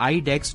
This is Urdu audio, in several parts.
IDEX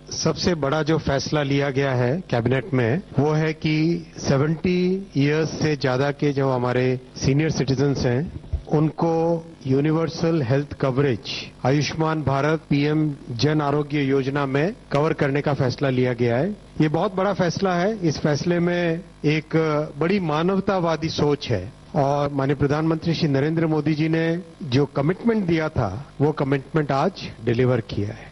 سب سے بڑا جو فیصلہ لیا گیا ہے کیبنٹ میں وہ ہے کہ 70 ایئرس سے زیادہ کے جو ہمارے سینئر سٹیزنز ہیں ان کو universal health coverage Ayushman Bharat P M Jan Arogya Yojana میں کور کرنے کا فیصلہ لیا گیا ہے. یہ بہت بڑا فیصلہ ہے. اس فیصلے میں ایک بڑی مانوتا وادی سوچ ہے اور مانیہ پردھان منتری شری نریندر مودی جی نے جو کمٹمنٹ دیا تھا وہ کمٹمنٹ آج ڈیلیور کیا ہے.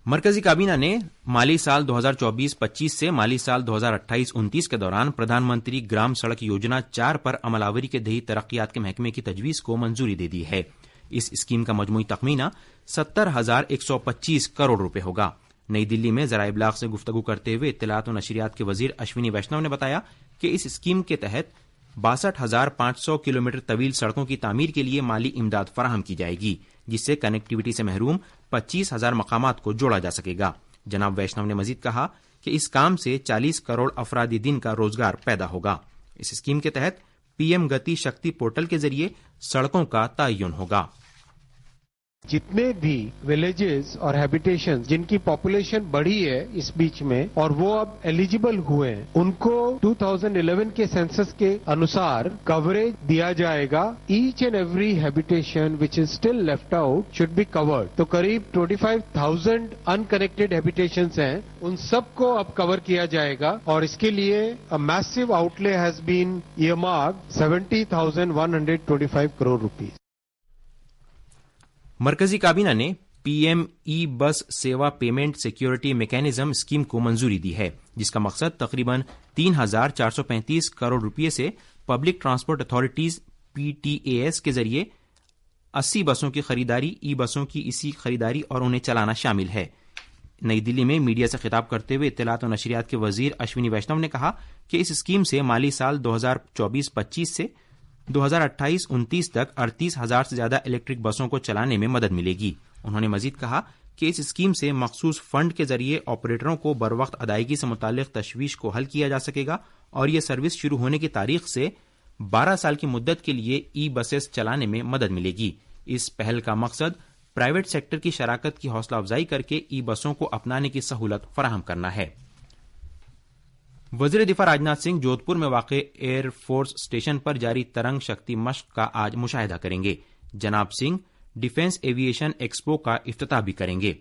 مرکزی کابینہ نے مالی سال 2024-25 سے مالی سال 2028-29 کے دوران پردھان منتری گرام سڑک یوجنا 4 پر عمل آوری کے دیہی ترقیات کے محکمے کی تجویز کو منظوری دے دی ہے. اس اسکیم کا مجموعی تخمینہ 70,125 کروڑ روپے ہوگا. نئی دلی میں ذرائع ابلاغ سے گفتگو کرتے ہوئے اطلاعات و نشریات کے وزیر اشونی ویشنو نے بتایا کہ اس اسکیم کے تحت 62,500 کلومیٹر طویل سڑکوں کی تعمیر کے لیے مالی امداد فراہم کی جائے گی جس سے کنیکٹیوٹی سے محروم 25,000 مقامات کو جوڑا جا سکے گا. جناب ویشنو نے مزید کہا کہ اس کام سے 40 کروڑ افرادی دن کا روزگار پیدا ہوگا. اس اسکیم کے تحت P M Gati Shakti portal کے ذریعے سڑکوں کا تعین ہوگا. جتنے بھی ولیجز اور ہیبیٹیشن جن کی پاپولیشن بڑھی ہے اس بیچ میں اور وہ اب ایلیجیبل ہوئے ہیں ان کو 2011 کے سینسس کے انوسار کوریج دیا جائے گا. Each and every habitation which is still left out should be covered. تو قریب 25,000 ان کنیکٹڈ ہیبیٹیشنز ہیں ان سب کو اب کور کیا جائے گا اور اس کے لیے میسو آؤٹ لے ہیز بین ایئرمارکڈ 70,125 کروڑ روپیز. مرکزی کابینہ نے پی ایم ای بس سیوا پیمنٹ سیکیورٹی میکینزم اسکیم کو منظوری دی ہے جس کا مقصد تقریباً 3,435 کروڑ روپے سے public transport authorities P T A S کے ذریعے 80 بسوں کی خریداری ای بسوں کی اسی خریداری اور انہیں چلانا شامل ہے. نئی دلی میں میڈیا سے خطاب کرتے ہوئے اطلاعات و نشریات کے وزیر اشونی ویشنو نے کہا کہ اس اسکیم سے مالی سال 2024-25 سے 2028-29 تک 38,000 سے زیادہ الیکٹرک بسوں کو چلانے میں مدد ملے گی. انہوں نے مزید کہا کہ اس اسکیم سے مخصوص فنڈ کے ذریعے آپریٹروں کو بروقت ادائیگی سے متعلق تشویش کو حل کیا جا سکے گا اور یہ سروس شروع ہونے کی تاریخ سے 12 سال کی مدت کے لیے ای بسیں چلانے میں مدد ملے گی. اس پہل کا مقصد پرائیویٹ سیکٹر کی شراکت کی حوصلہ افزائی کر کے ای بسوں کو اپنانے کی سہولت فراہم کرنا ہے. وزیر دفاع راجناتھ سنگھ جودھ پور میں واقع ایئر فورس اسٹیشن پر جاری ترنگ شکتی مشق کا آج مشاہدہ کریں گے. جناب سنگھ ڈیفینس ایویشن ایکسپو کا افتتاح بھی کریں گے.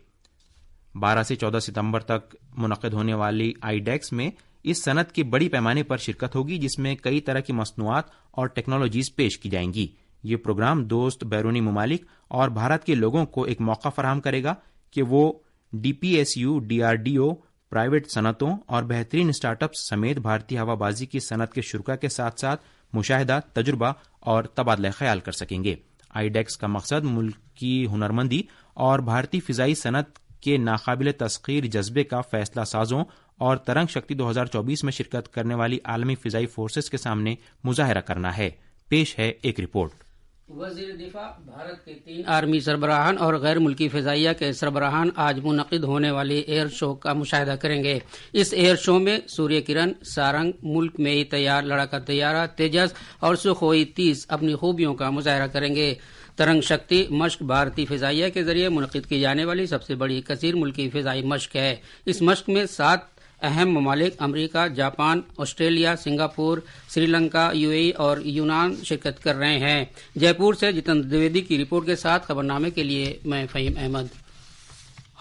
12 سے 14 ستمبر تک منعقد ہونے والی آئی ڈیکس میں اس صنعت کی بڑی پیمانے پر شرکت ہوگی جس میں کئی طرح کی مصنوعات اور ٹیکنالوجیز پیش کی جائیں گی. یہ پروگرام دوست بیرونی ممالک اور بھارت کے لوگوں کو ایک موقع فراہم کرے گا کہ وہ D P S U D R D O private صنعتوں اور بہترین اسٹارٹ اپس سمیت بھارتی ہوا بازی کی صنعت کے شرکاء کے ساتھ ساتھ مشاہدہ تجربہ اور تبادلہ خیال کر سکیں گے. آئی ڈیکس کا مقصد ملک کی ہنرمندی اور بھارتی فضائی صنعت کے ناقابل تسخیر جذبے کا فیصلہ سازوں اور ترنگ شکتی 2024 میں شرکت کرنے والی عالمی فضائی فورسز کے سامنے مظاہرہ کرنا ہے. پیش ہے ایک رپورٹ. وزیر دفاع بھارت کے 3 آرمی سربراہان اور غیر ملکی فضائیہ کے سربراہان آج منعقد ہونے والے ایئر شو کا مشاہدہ کریں گے. اس ایئر شو میں سوریہ کرن، سارنگ، ملک میں ہی تیار لڑاکا طیارہ تیجس اور سخوئی 30 اپنی خوبیوں کا مظاہرہ کریں گے. ترنگ شکتی مشق بھارتی فضائیہ کے ذریعے منعقد کی جانے والی سب سے بڑی کثیر ملکی فضائی مشق ہے. اس مشق میں 7 اہم ممالک امریکہ، Japan, Australia, Singapore, Sri Lanka, U A E اور یونان شرکت کر رہے ہیں. جے پور سے جتن دویدی کی رپورٹ کے ساتھ خبرنامے کے لیے میں فہیم احمد.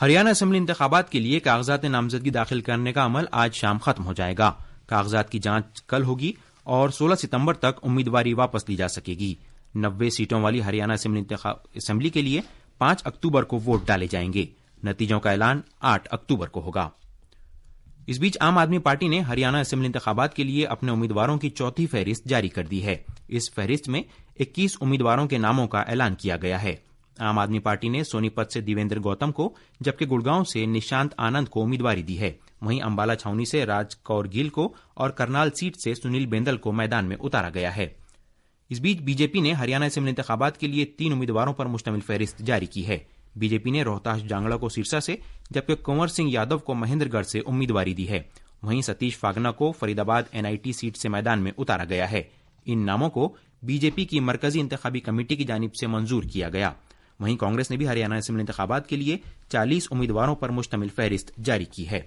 ہریانہ اسمبلی انتخابات کے لیے کاغذات نامزدگی داخل کرنے کا عمل آج شام ختم ہو جائے گا. کاغذات کی جانچ کل ہوگی اور 16 ستمبر تک امیدواری واپس لی جا سکے گی. 90 سیٹوں والی ہریانہ اسمبلی کے لیے 5 اکتوبر کو ووٹ ڈالے جائیں گے. نتیجوں کا اعلان 8 اکتوبر کو ہوگا. اس بیچ عام آدمی پارٹی نے ہریانہ اسمبلی انتخابات کے لیے اپنے امیدواروں کی چوتھی فہرست جاری کر دی ہے. اس فہرست میں 21 امیدواروں کے ناموں کا اعلان کیا گیا ہے. عام آدمی پارٹی نے سونی پت سے دیویندر گوتم کو جبکہ گڑگاؤں سے نشانت آنند کو امیدواری دی ہے. وہیں امبالہ چھاونی سے راج کور گیل کو اور کرنال سیٹ سے سنیل بیندل کو میدان میں اتارا گیا ہے. اس بیچ بی جے پی نے ہریانہ اسمبلی انتخابات کے لیے 3 امیدواروں پر مشتمل فہرست جاری کی ہے. بی جے پی نے روہتاش جانگڑا کو سرسا سے جبکہ کنور سنگھ یادو کو مہندر گڑھ سے امیدواری دی ہے. وہیں ستیش فاگنا کو فرید آباد این آئی ٹی سیٹ سے میدان میں اتارا گیا ہے. ان ناموں کو بی جے پی کی مرکزی انتخابی کمیٹی کی جانب سے منظور کیا گیا. وہیں کانگریس نے بھی ہریانہ اسمبلی انتخابات کے لیے 40 امیدواروں پر مشتمل فہرست جاری کی ہے۔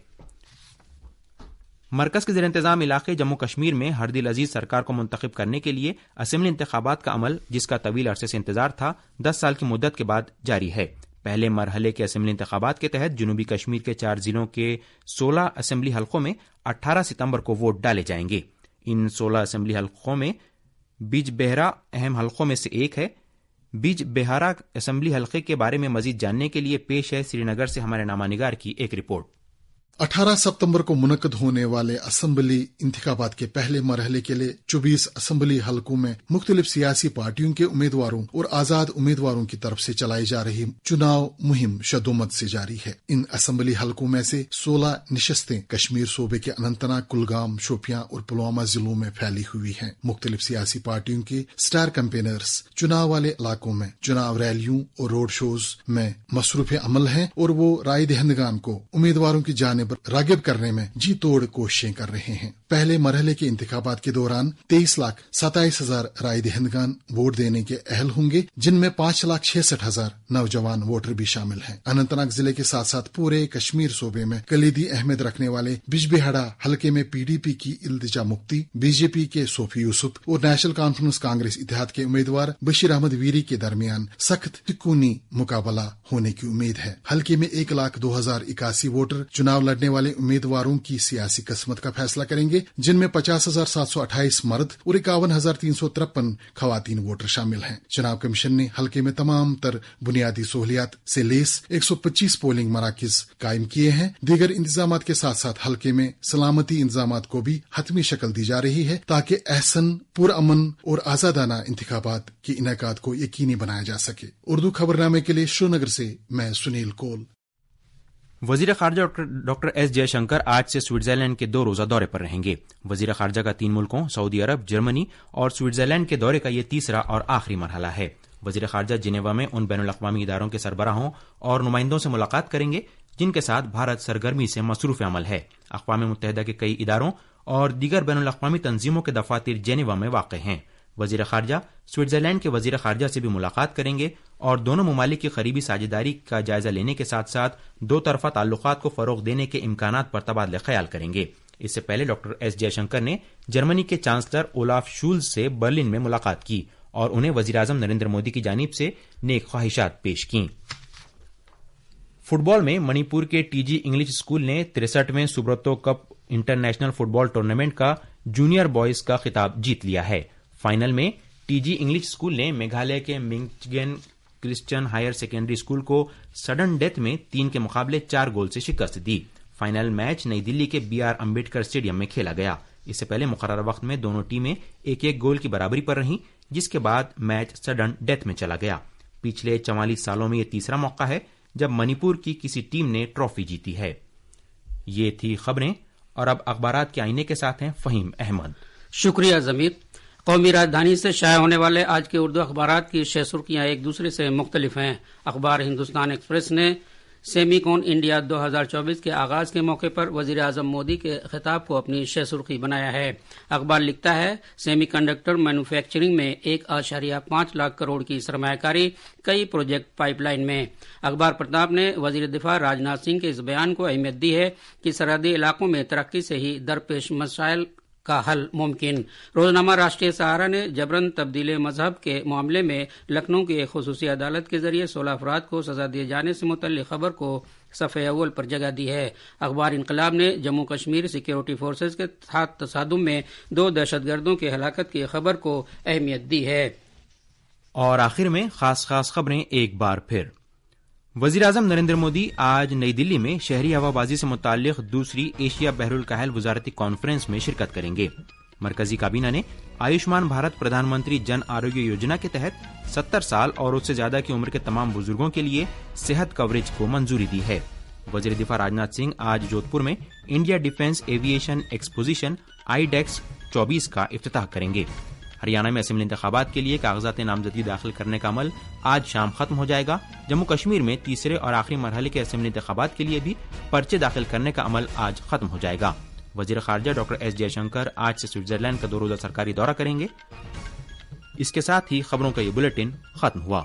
مرکز کے زیر انتظام علاقے جموں کشمیر میں ہر دل عزیز سرکار کو منتخب کرنے کے لیے اسمبلی انتخابات کا عمل، جس کا طویل عرصے سے انتظار تھا، 10 سال کی مدت کے بعد جاری ہے۔ پہلے مرحلے کے اسمبلی انتخابات کے تحت جنوبی کشمیر کے 4 ضلعوں کے 16 اسمبلی حلقوں میں 18 ستمبر کو ووٹ ڈالے جائیں گے۔ ان 16 اسمبلی حلقوں میں بیج بہارا اہم حلقوں میں سے ایک ہے۔ بیج بہارا اسمبلی حلقے کے بارے میں مزید جاننے کے لیے پیش ہے سری نگر سے ہمارے نامہ نگار کی ایک رپورٹ۔ 18 ستمبر کو منعقد ہونے والے اسمبلی انتخابات کے پہلے مرحلے کے لیے 24 اسمبلی حلقوں میں مختلف سیاسی پارٹیوں کے امیدواروں اور آزاد امیدواروں کی طرف سے چلائی جا رہی چناؤ مہم شدومت سے جاری ہے۔ ان اسمبلی حلقوں میں سے 16 نشستیں کشمیر صوبے کے اننت ناگ، کلگام، شوپیاں اور پلوامہ ضلعوں میں پھیلی ہوئی ہیں۔ مختلف سیاسی پارٹیوں کے سٹار کیمپینرز چناؤ والے علاقوں میں چناؤ ریلیوں اور روڈ شوز میں مصروف عمل ہیں اور وہ رائے دہندگان کو امیدواروں کی جانب راغب کرنے میں جی توڑ کوششیں کر رہے ہیں۔ پہلے مرحلے کے انتخابات کے دوران 23,27,000 رائے دہندگان ووٹ دینے کے اہل ہوں گے، جن میں 5,66,000 نوجوان ووٹر بھی شامل ہیں۔ اننت ناگ ضلع کے ساتھ ساتھ پورے کشمیر صوبے میں کلیدی اہمیت رکھنے والے بجبہاڑا حلقے میں پی ڈی پی کی التجا مفتی، بی جے پی کے صوفی یوسف اور نیشنل کانفرنس کانگریس اتحاد کے امیدوار بشیر احمد ویری کے درمیان سخت تکونی مقابلہ ہونے کی امید ہے۔ حلقے میں 1,02,081 ووٹر چناؤ لڑنے والے امیدواروں کی سیاسی قسمت کا فیصلہ کریں گے، جن میں 50,728 مرد اور 51,353 خواتین ووٹر شامل ہیں۔ چناؤ کمیشن نے حلقے میں تمام تر بنیادی سہولیات سے لیس 125 پولنگ مراکز قائم کیے ہیں۔ دیگر انتظامات کے ساتھ ساتھ حلقے میں سلامتی انتظامات کو بھی حتمی شکل دی جا رہی ہے تاکہ احسن، پرامن اور آزادانہ انتخابات کے انعقاد کو یقینی بنایا جا سکے۔ اردو خبرنامے کے لیے شری نگر سے میں سنیل کول۔ وزیر خارجہ ڈاکٹر ایس جے شنکر آج سے سوئٹزرلینڈ کے 2 روزہ دورے پر رہیں گے۔ وزیر خارجہ کا 3 ملکوں سعودی عرب، جرمنی اور سوئٹزرلینڈ کے دورے کا یہ تیسرا اور آخری مرحلہ ہے۔ وزیر خارجہ جنیوا میں ان بین الاقوامی اداروں کے سربراہوں اور نمائندوں سے ملاقات کریں گے جن کے ساتھ بھارت سرگرمی سے مصروف عمل ہے۔ اقوام متحدہ کے کئی اداروں اور دیگر بین الاقوامی تنظیموں کے دفاتر جنیوا میں واقع ہیں۔ وزیر خارجہ سوئٹزرلینڈ کے وزیر خارجہ سے بھی ملاقات کریں گے اور دونوں ممالک کی قریبی ساجھیداری کا جائزہ لینے کے ساتھ ساتھ 2 طرفہ تعلقات کو فروغ دینے کے امکانات پر تبادلہ خیال کریں گے۔ اس سے پہلے ڈاکٹر ایس جے شنکر نے جرمنی کے چانسلر اولاف شولز سے برلن میں ملاقات کی اور انہیں وزیراعظم نریندر مودی کی جانب سے نیک خواہشات پیش کیں۔ فٹ بال میں منی پور کے ٹی جی انگلش اسکول نے 63ویں سبرتو کپ انٹرنیشنل فٹ بال ٹورنامنٹ کا جونیئر بوائز کا خطاب جیت لیا ہے۔ فائنل میں ٹی جی انگلش اسکول نے میگھالیہ کے منگچگن کرسچن ہائر سیکنڈری اسکول کو سڈن ڈیتھ میں 3 کے مقابلے 4 گول سے شکست دی۔ فائنل میچ نئی دلی کے بی آر امبیڈکر اسٹیڈیم میں کھیلا گیا۔ اس سے پہلے مقررہ وقت میں دونوں ٹیمیں 1-1 گول کی برابری پر رہیں، جس کے بعد میچ سڈن ڈیتھ میں چلا گیا۔ پچھلے 44 سالوں میں یہ تیسرا موقع ہے جب منی پور کی کسی ٹیم نے ٹرافی جیتی ہے۔ یہ تھی خبریں، اور اب اخبارات کے آئینے کے ساتھ ہیں فہیم احمد۔ شکریہ ضمیر۔ قومی راجدھانی سے شائع ہونے والے آج کے اردو اخبارات کی 6 سرخیاں ایک دوسرے سے مختلف ہیں۔ اخبار ہندوستان ایکسپریس نے سیمی کون انڈیا 2024 کے آغاز کے موقع پر وزیر اعظم مودی کے خطاب کو اپنی 6 سرخی بنایا ہے۔ اخبار لکھتا ہے، سیمی کنڈکٹر مینوفیکچرنگ میں 1.5 لاکھ کروڑ کی سرمایہ کاری، کئی پروجیکٹ پائپ لائن میں۔ اخبار پرتاپ نے وزیر دفاع راجناتھ سنگھ کے اس بیان کو اہمیت دی ہے کہ سرحدی علاقوں میں ترقی سے ہی درپیش مسائل کا حل ممکن۔ روزنامہ راشٹریہ سہارا نے جبرن تبدیل مذہب کے معاملے میں لکھنؤ کی ایک خصوصی عدالت کے ذریعے 16 افراد کو سزا دیے جانے سے متعلق خبر کو صفحہ اول پر جگہ دی ہے۔ اخبار انقلاب نے جموں کشمیر سیکیورٹی فورسز کے ساتھ تصادم میں 2 دہشت گردوں کی ہلاکت کی خبر کو اہمیت دی ہے۔ اور آخر میں خاص خبریں ایک بار پھر۔ وزیر اعظم نریندر مودی آج نئی دلی میں شہری ہوا بازی سے متعلق دوسری ایشیا بحر الکاہل وزارتی کانفرنس میں شرکت کریں گے۔ مرکزی کابینہ نے آیوشمان بھارت پردھان منتری جن آروگیہ یوجنا کے تحت 70 سال اور اس سے زیادہ کی عمر کے تمام بزرگوں کے لیے صحت کوریج کو منظوری دی ہے۔ وزیر دفاع راجناتھ سنگھ آج جودھ پور میں India defence aviation exposition IDEX 24 کا افتتاح کریں گے۔ ہریانہ میں اسمبلی انتخابات کے لیے کاغذات نامزدگی داخل کرنے کا عمل آج شام ختم ہو جائے گا۔ جموں کشمیر میں تیسرے اور آخری مرحلے کے اسمبلی انتخابات کے لیے بھی پرچے داخل کرنے کا عمل آج ختم ہو جائے گا۔ وزیر خارجہ ڈاکٹر ایس جے شنکر آج سے سوئٹزرلینڈ کا 2 روزہ سرکاری دورہ کریں گے۔ اس کے ساتھ ہی خبروں کا یہ بلیٹن ختم ہوا۔